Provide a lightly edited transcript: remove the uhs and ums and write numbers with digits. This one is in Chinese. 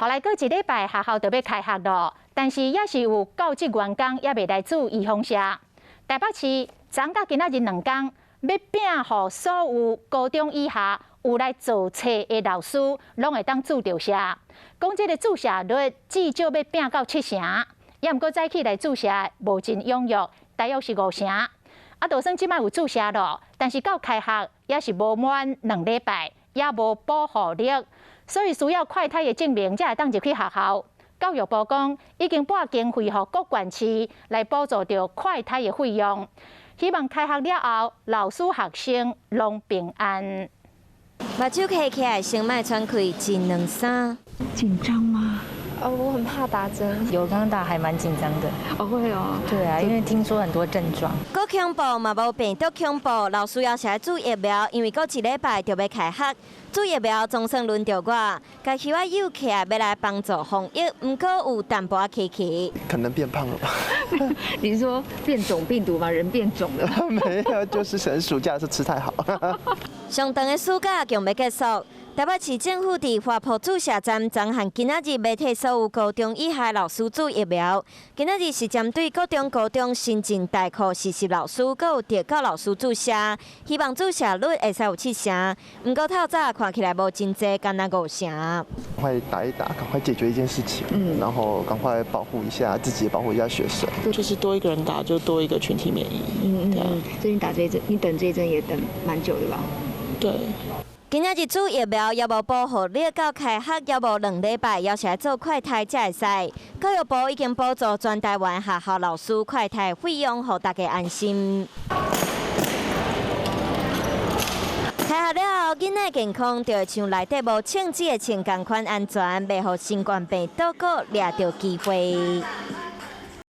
后来过一礼拜，学校就要开学咯，但是也是有教职员工也未来自预防社。台北市昨到今仔日2天，要摒互所有高中以下有来做册的老师，拢会当注着社。讲这个注册率至少要摒到70%，也毋过早起来注册无真踊跃，大约是50%。啊，就算即摆有注册咯，但是到开学也是无满2礼拜，也无保护力，所以需要快筛的证明才会当入去学校。教育部讲已经拨经费予各县市来补助着快筛的费用，希望开学了后，老师学生拢平安。目睭开起来，先卖喘气，1、2、3。紧张吗？我很怕打针。有刚打还蛮紧张的。会哦。对啊，因为听说很多症状。搁恐怖嘛无病毒恐怖，老师要来注疫苗，因为搁1礼拜就要开学。注疫苗总算轮到我，家己我又起来要来帮助防疫，不过有淡薄奇奇。可能变胖了吧？你是说变种病毒吗？人变种了？没有，就是可能暑假是吃太好。上长的暑假将要结束。台北市政府伫花圃注射站昨和今仔日要替所有高中以下老师注疫苗。今仔日是针对各中高中新进代课实习老师，阁有特教老师注射，希望注射率会使有7成。不过透早看起来无真济，敢若5成。赶快打一打，赶快解决一件事情，然后赶快保护一下自己，保护一下学生。就是多一个人打，就多一个群体免疫。所以你打这一针，你等这一针也等蛮久的吧？对。今仔日注疫苗也无保护力，到开学也无2礼拜，要是来做快筛才会使。教育部已经补助全台湾学校老师快筛费用，让大家安心。开学了后，囡仔健康就会像内底无枪支的穿同款安全，袂互新冠病毒个掠到机会。